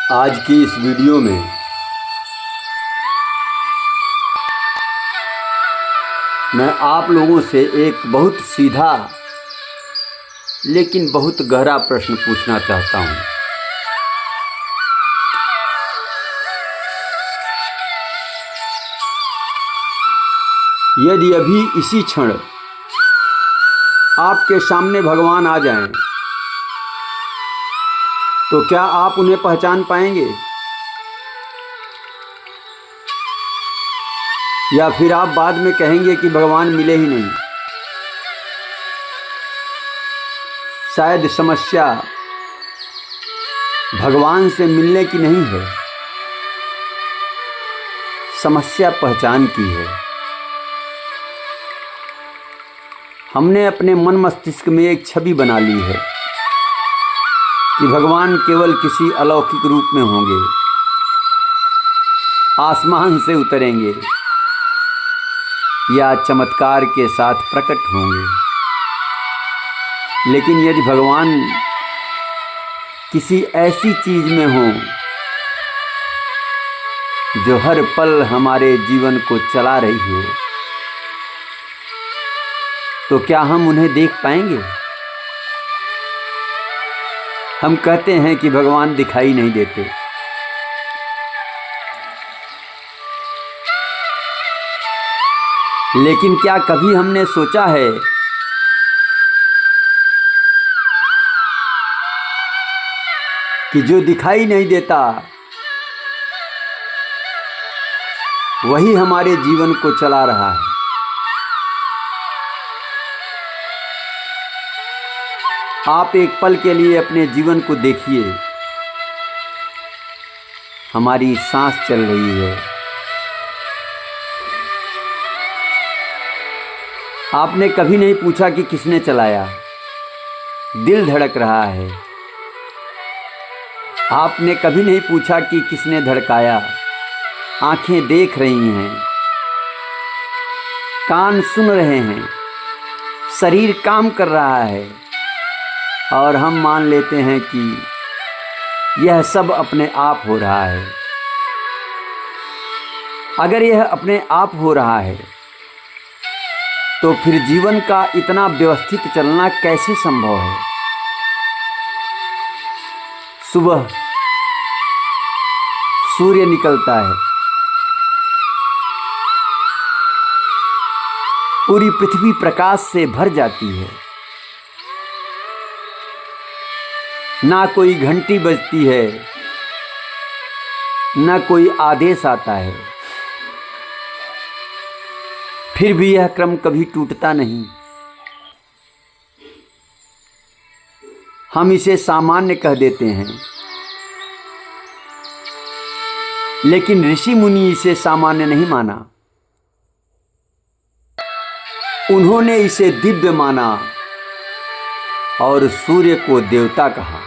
आज की इस वीडियो में मैं आप लोगों से एक बहुत सीधा लेकिन बहुत गहरा प्रश्न पूछना चाहता हूँ। यदि अभी इसी क्षण आपके सामने भगवान आ जाएं, तो क्या आप उन्हें पहचान पाएंगे, या फिर आप बाद में कहेंगे कि भगवान मिले ही नहीं? शायद समस्या भगवान से मिलने की नहीं है, समस्या पहचान की है। हमने अपने मन मस्तिष्क में एक छवि बना ली है कि भगवान केवल किसी अलौकिक रूप में होंगे, आसमान से उतरेंगे या चमत्कार के साथ प्रकट होंगे। लेकिन यदि भगवान किसी ऐसी चीज में हो जो हर पल हमारे जीवन को चला रही हो, तो क्या हम उन्हें देख पाएंगे? हम कहते हैं कि भगवान दिखाई नहीं देते, लेकिन क्या कभी हमने सोचा है कि जो दिखाई नहीं देता वही हमारे जीवन को चला रहा है? आप एक पल के लिए अपने जीवन को देखिए। हमारी सांस चल रही है, आपने कभी नहीं पूछा कि किसने चलाया। दिल धड़क रहा है, आपने कभी नहीं पूछा कि किसने धड़काया। आंखें देख रही हैं, कान सुन रहे हैं, शरीर काम कर रहा है, और हम मान लेते हैं कि यह सब अपने आप हो रहा है। अगर यह अपने आप हो रहा है, तो फिर जीवन का इतना व्यवस्थित चलना कैसे संभव है? सुबह सूर्य निकलता है, पूरी पृथ्वी प्रकाश से भर जाती है, ना कोई घंटी बजती है, ना कोई आदेश आता है, फिर भी यह क्रम कभी टूटता नहीं। हम इसे सामान्य कह देते हैं, लेकिन ऋषि मुनि इसे सामान्य नहीं माना। उन्होंने इसे दिव्य माना और सूर्य को देवता कहा,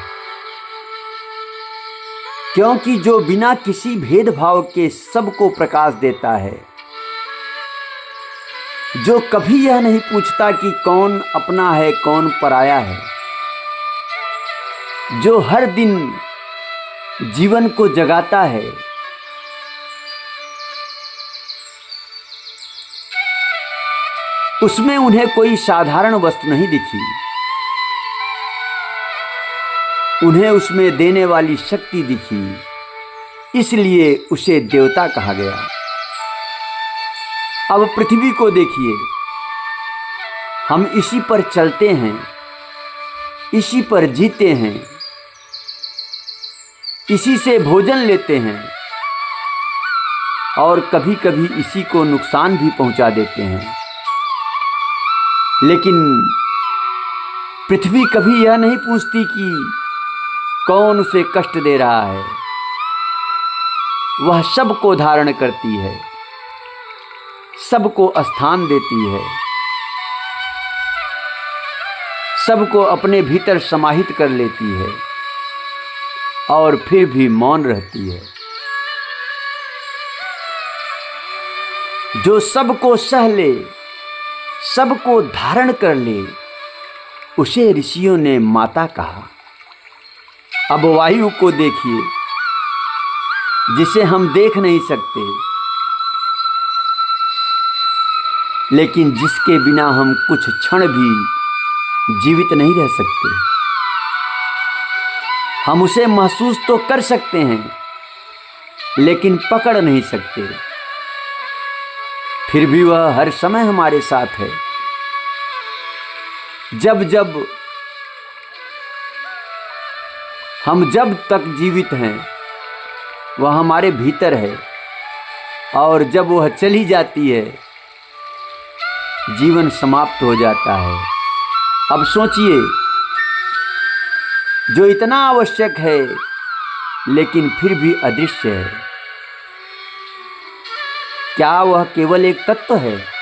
क्योंकि जो बिना किसी भेदभाव के सबको प्रकाश देता है, जो कभी यह नहीं पूछता कि कौन अपना है कौन पराया है, जो हर दिन जीवन को जगाता है, उसमें उन्हें कोई साधारण वस्तु नहीं दिखी। उन्हें उसमें देने वाली शक्ति दिखी, इसलिए उसे देवता कहा गया। अब पृथ्वी को देखिए, हम इसी पर चलते हैं, इसी पर जीते हैं, इसी से भोजन लेते हैं, और कभी कभी इसी को नुकसान भी पहुंचा देते हैं। लेकिन पृथ्वी कभी यह नहीं पूछती कि कौन उसे कष्ट दे रहा है। वह सबको धारण करती है, सबको स्थान देती है, सबको अपने भीतर समाहित कर लेती है, और फिर भी मौन रहती है। जो सबको सह ले, सबको धारण कर ले, उसे ऋषियों ने माता कहा। अब वायु को देखिए, जिसे हम देख नहीं सकते, लेकिन जिसके बिना हम कुछ क्षण भी जीवित नहीं रह सकते। हम उसे महसूस तो कर सकते हैं, लेकिन पकड़ नहीं सकते। फिर भी वह हर समय हमारे साथ है। जब तक जीवित हैं, वह हमारे भीतर है, और जब वह चली जाती है, जीवन समाप्त हो जाता है। अब सोचिए, जो इतना आवश्यक है लेकिन फिर भी अदृश्य है, क्या वह केवल एक तत्व है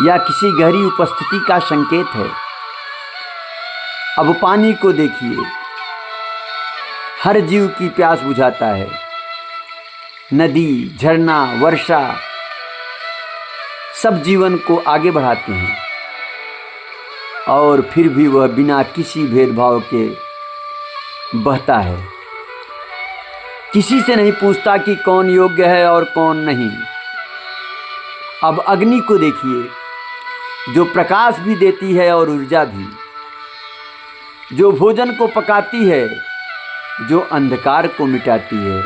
या किसी गहरी उपस्थिति का संकेत है? अब पानी को देखिए, हर जीव की प्यास बुझाता है। नदी, झरना, वर्षा सब जीवन को आगे बढ़ाते हैं, और फिर भी वह बिना किसी भेदभाव के बहता है। किसी से नहीं पूछता कि कौन योग्य है और कौन नहीं। अब अग्नि को देखिए, जो प्रकाश भी देती है और ऊर्जा भी, जो भोजन को पकाती है, जो अंधकार को मिटाती है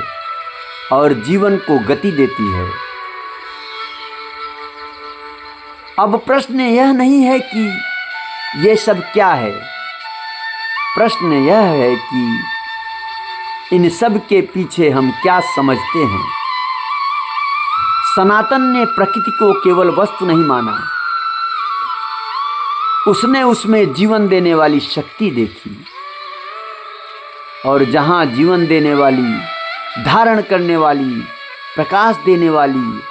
और जीवन को गति देती है। अब प्रश्न यह नहीं है कि ये सब क्या है, प्रश्न यह है कि इन सब के पीछे हम क्या समझते हैं। सनातन ने प्रकृति को केवल वस्तु नहीं माना, उसने उसमें जीवन देने वाली शक्ति देखी, और जहाँ जीवन देने वाली, धारण करने वाली, प्रकाश देने वाली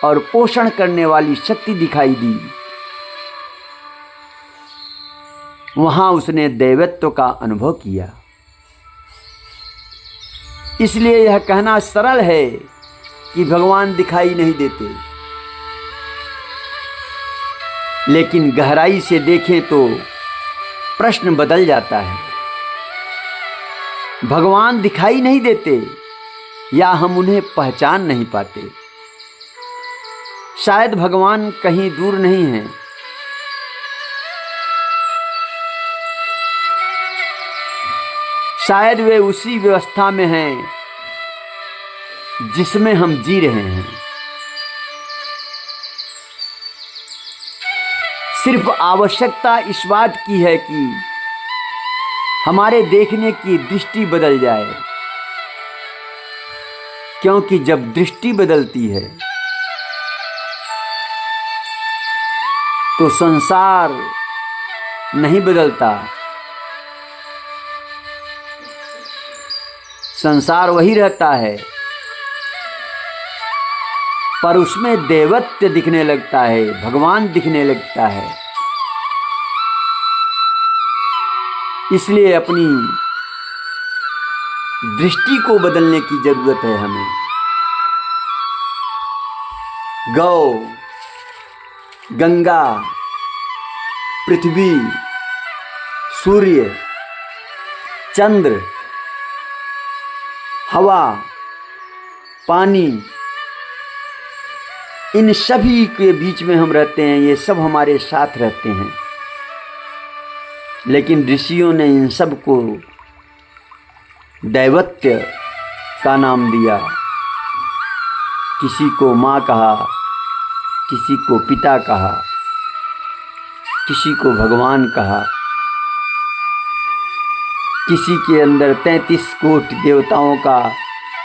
और पोषण करने वाली शक्ति दिखाई दी, वहाँ उसने दैवत्व का अनुभव किया। इसलिए यह कहना सरल है कि भगवान दिखाई नहीं देते, लेकिन गहराई से देखें तो प्रश्न बदल जाता है। भगवान दिखाई नहीं देते या हम उन्हें पहचान नहीं पाते। शायद भगवान कहीं दूर नहीं हैं, शायद वे उसी व्यवस्था में हैं जिसमें हम जी रहे हैं। सिर्फ आवश्यकता इस बात की है कि हमारे देखने की दृष्टि बदल जाए, क्योंकि जब दृष्टि बदलती है तो संसार नहीं बदलता, संसार वही रहता है, पर उसमें देवत्व दिखने लगता है, भगवान दिखने लगता है। इसलिए अपनी दृष्टि को बदलने की जरूरत है हमें। गौ, गंगा, पृथ्वी, सूर्य, चंद्र, हवा, पानी, इन सभी के बीच में हम रहते हैं, ये सब हमारे साथ रहते हैं। लेकिन ऋषियों ने इन सब को दैवत्य का नाम दिया। किसी को माँ कहा, किसी को पिता कहा, किसी को भगवान कहा, किसी के अंदर 33 कोटि देवताओं का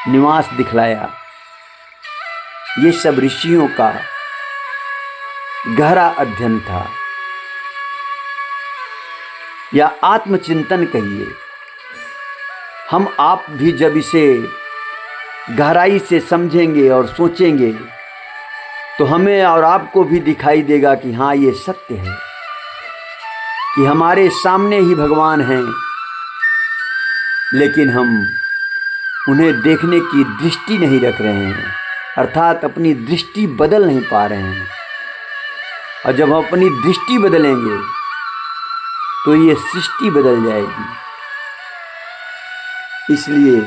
निवास दिखलाया। ये सब ऋषियों का गहरा अध्ययन था, या आत्मचिंतन कहिए। हम आप भी जब इसे गहराई से समझेंगे और सोचेंगे तो हमें और आपको भी दिखाई देगा कि हाँ, ये सत्य है कि हमारे सामने ही भगवान हैं, लेकिन हम उन्हें देखने की दृष्टि नहीं रख रहे हैं, अर्थात अपनी दृष्टि बदल नहीं पा रहे हैं। और जब हम अपनी दृष्टि बदलेंगे तो ये सृष्टि बदल जाएगी। इसलिए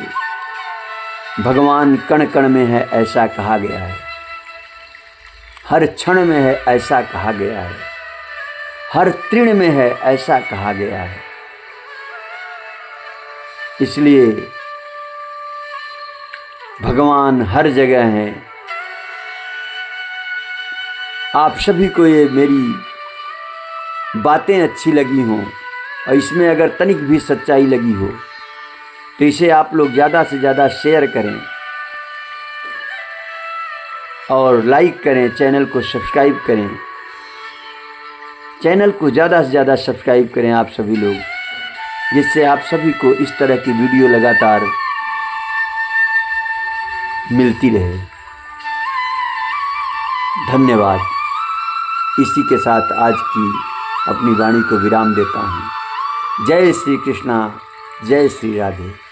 भगवान कण कण में है ऐसा कहा गया है, हर क्षण में है ऐसा कहा गया है, हर तृण में है ऐसा कहा गया है। इसलिए भगवान हर जगह हैं। आप सभी को ये मेरी बातें अच्छी लगी हों और इसमें अगर तनिक भी सच्चाई लगी हो तो इसे आप लोग ज़्यादा से ज़्यादा शेयर करें और लाइक करें, चैनल को सब्सक्राइब करें। चैनल को ज़्यादा से ज़्यादा सब्सक्राइब करें आप सभी लोग, जिससे आप सभी को इस तरह की वीडियो लगातार मिलती रहे। धन्यवाद। इसी के साथ आज की अपनी वाणी को विराम देता हूँ। जय श्री कृष्णा, जय श्री राधे।